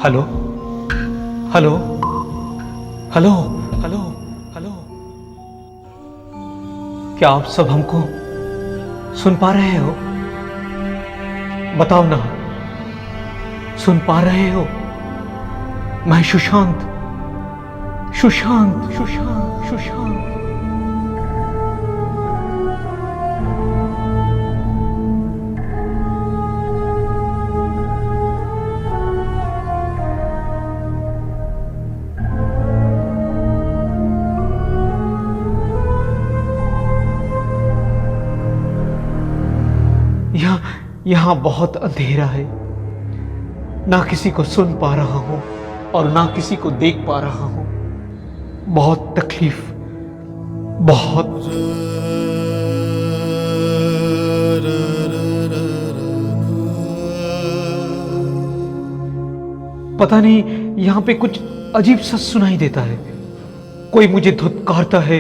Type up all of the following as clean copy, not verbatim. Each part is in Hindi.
Hello hello hello hello hello. क्या आप सब हमको सुन पा रहे हो? बताओ ना, सुन पा रहे हो? मैं सुशांत सुशांत सुशांत सुशांत। यहां बहुत अंधेरा है। ना किसी को सुन पा रहा हूं और ना किसी को देख पा रहा हूं। बहुत तकलीफ, बहुत। पता नहीं, यहां पे कुछ अजीब सा सुनाई देता है। कोई मुझे धुतकारता है।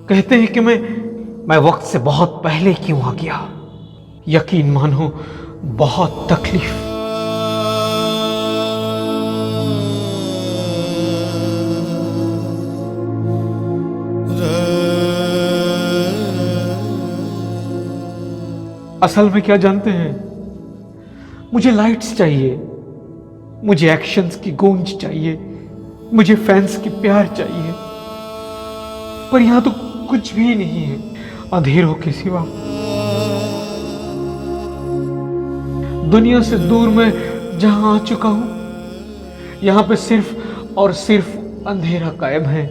कहते हैं कि मैं वक्त से बहुत पहले क्यों आ गया। यकीन मानो, बहुत तकलीफ। असल में क्या जानते हैं, मुझे लाइट्स चाहिए, मुझे एक्शंस की गूंज चाहिए, मुझे फैंस की प्यार चाहिए। पर यहां तो कुछ भी नहीं है, अंधेरों के सिवा। दुनिया से दूर मैं जहां आ चुका हूं, यहां पे सिर्फ और सिर्फ अंधेरा कायम है।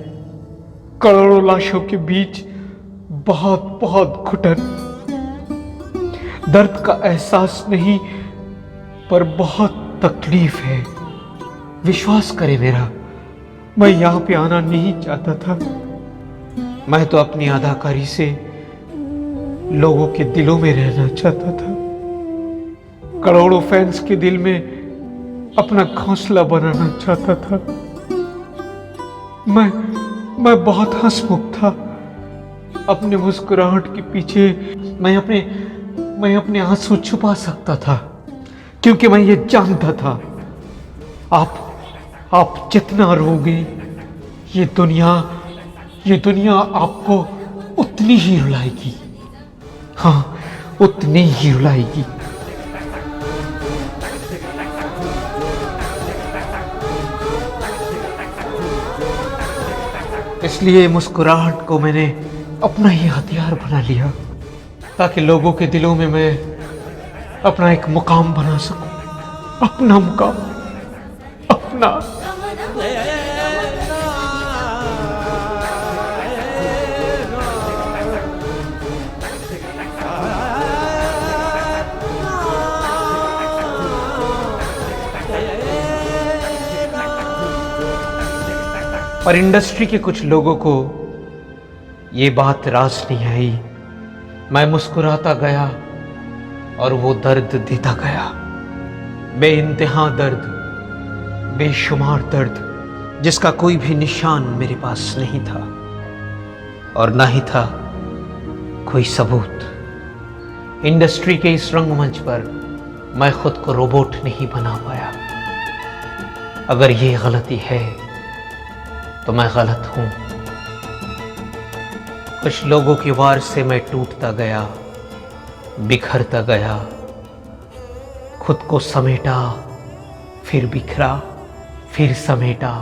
करोड़ों लाशों के बीच बहुत बहुत घुटन, दर्द का एहसास नहीं, पर बहुत तकलीफ है। विश्वास करे मेरा, मैं यहां पे आना नहीं चाहता था। मैं तो अपनी अदाकारी से लोगों के दिलों में रहना चाहता था। करोड़ों फैंस के दिल में अपना घोंसला बनाना चाहता था। मैं बहुत हंसमुख था। अपने मुस्कुराहट के पीछे मैं अपने आंसू छुपा सकता था, क्योंकि मैं ये जानता था, आप जितना रोगे, ये दुनिया आपको उतनी ही रुलाएगी। हाँ, उतनी ही रुलाएगी। इसलिए मुस्कुराहट को मैंने अपना ही हथियार बना लिया, ताकि लोगों के दिलों में मैं अपना एक मुकाम बना सकूं। अपना मुकाम, अपना। पर इंडस्ट्री के कुछ लोगों को ये बात रास नहीं आई। मैं मुस्कुराता गया और वो दर्द देता गया। बेइंतहा दर्द, बेशुमार दर्द, जिसका कोई भी निशान मेरे पास नहीं था, और ना ही था कोई सबूत। इंडस्ट्री के इस रंगमंच पर मैं खुद को रोबोट नहीं बना पाया। अगर ये गलती है तो मैं गलत हूं। कुछ लोगों की वार से मैं टूटता गया, बिखरता गया, खुद को समेटा, फिर बिखरा, फिर समेटा,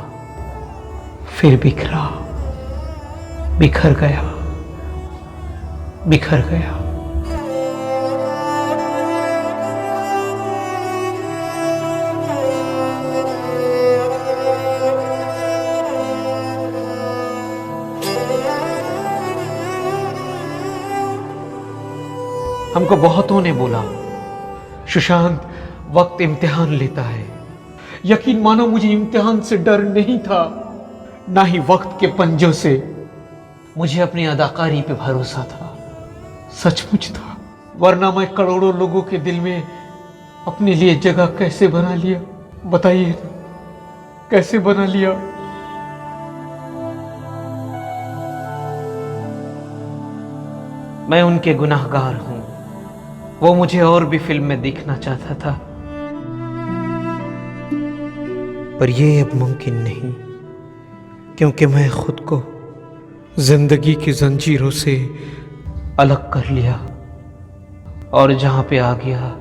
फिर बिखरा, बिखर गया, बिखर गया। हमको बहुतों ने बोला, सुशांत, वक्त इम्तिहान लेता है। यकीन मानो, मुझे इम्तिहान से डर नहीं था, ना ही वक्त के पंजों से। मुझे अपनी अदाकारी पे भरोसा था, सचमुच था। वरना मैं करोड़ों लोगों के दिल में अपने लिए जगह कैसे बना लिया, बताइए, कैसे बना लिया। मैं उनके गुनाहगार हूं। वो मुझे और भी फिल्म में दिखना चाहता था। पर ये अब मुमकिन नहीं, क्योंकि मैं खुद को जिंदगी की जंजीरों से अलग कर लिया और जहां पे आ गया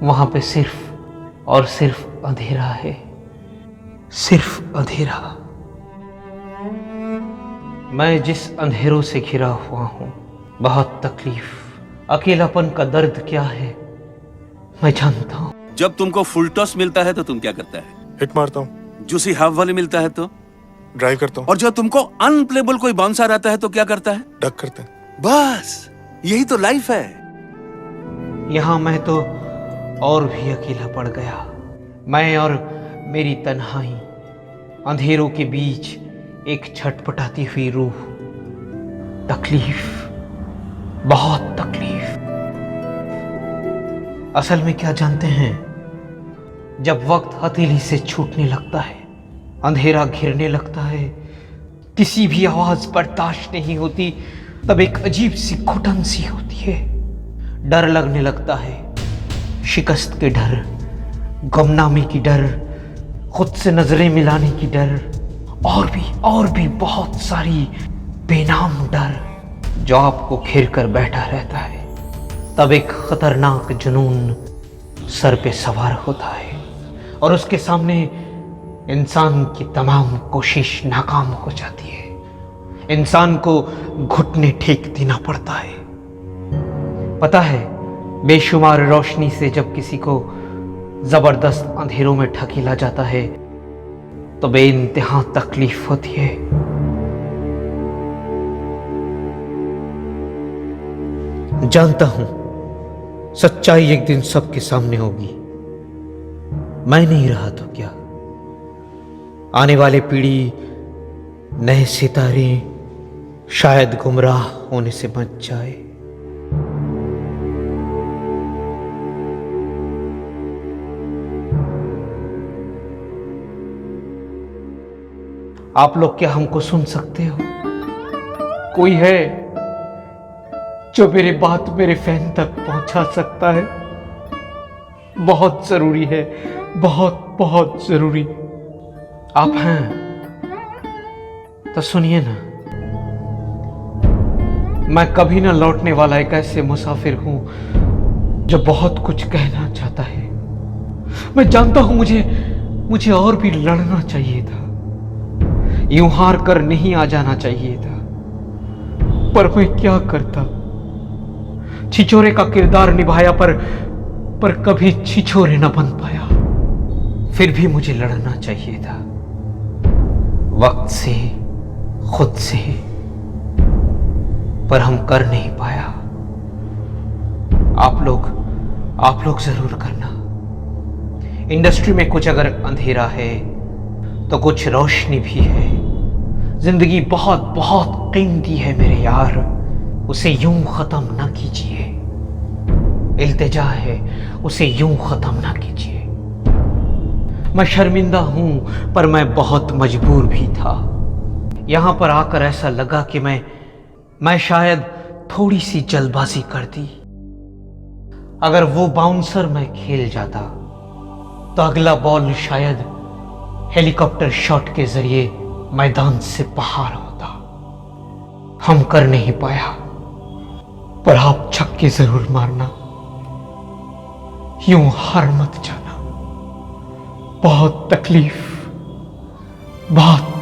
वहां पे सिर्फ और सिर्फ अंधेरा है, सिर्फ अंधेरा। मैं जिस अंधेरों से घिरा हुआ हूं, बहुत तकलीफ, अकेलापन का दर्द क्या है मैं जानता हूं। जब तुमको फुल टॉस मिलता है तो तुम क्या करता है? हिट मारता हूँ, जूसी हाफ वाले मिलता है तो? ड्राइव करता हूँ, और जब तुमको अनप्लेबल कोई बाउंसर आता है तो क्या करता है? डक करते हैं। बस यही तो लाइफ है। यहां मैं तो और भी अकेला पड़ गया। मैं और मेरी तन्हाई, अंधेरों के बीच एक छटपटाती हुई रूह। तकलीफ, बहुत तकलीफ। असल में क्या जानते हैं, जब वक्त हथेली से छूटने लगता है, अंधेरा घिरने लगता है, किसी भी आवाज बर्दाश्त नहीं होती, तब एक अजीब सी घुटन सी होती है। डर लगने लगता है, शिकस्त के डर, गुमनामी की डर, खुद से नजरें मिलाने की डर, और भी बहुत सारी बेनाम डर जो आपको घेर कर बैठा रहता है। तब एक खतरनाक जुनून सर पे सवार होता है और उसके सामने इंसान की तमाम कोशिश नाकाम हो जाती है। इंसान को घुटने टेक देना पड़ता है। पता है, बेशुमार रोशनी से जब किसी को जबरदस्त अंधेरों में ढकेला जाता है तो बेइंतहा तकलीफ होती है। जानता हूं सच्चाई एक दिन सबके सामने होगी। मैं नहीं रहा तो क्या, आने वाली पीढ़ी, नए सितारे शायद गुमराह होने से बच जाए। आप लोग क्या हमको सुन सकते हो? कोई है जो मेरी बात मेरे फैन तक पहुंचा सकता है? बहुत जरूरी है, बहुत बहुत जरूरी। आप हैं तो सुनिए ना। मैं कभी ना लौटने वाला एक ऐसे मुसाफिर हूं जो बहुत कुछ कहना चाहता है। मैं जानता हूं मुझे और भी लड़ना चाहिए था, यूं हार कर नहीं आ जाना चाहिए था, पर मैं क्या करता। छिछोरे का किरदार निभाया पर कभी छिछोरे न बन पाया। फिर भी मुझे लड़ना चाहिए था, वक्त से, खुद से, पर हम कर नहीं पाया। आप लोग जरूर करना। इंडस्ट्री में कुछ अगर अंधेरा है तो कुछ रोशनी भी है। जिंदगी बहुत बहुत कीमती है मेरे यार, उसे यूं खत्म ना कीजिए। इल्तिजा है, उसे यूं खत्म ना कीजिए। मैं शर्मिंदा हूं, पर मैं बहुत मजबूर भी था। यहां पर आकर ऐसा लगा कि मैं शायद थोड़ी सी जल्दबाजी कर दी। अगर वो बाउंसर मैं खेल जाता तो अगला बॉल शायद हेलीकॉप्टर शॉट के जरिए मैदान से बाहर होता। हम कर नहीं पाया, पर आप छक्के जरूर मारना, यूं हार मत जाना। बहुत तकलीफ, बहुत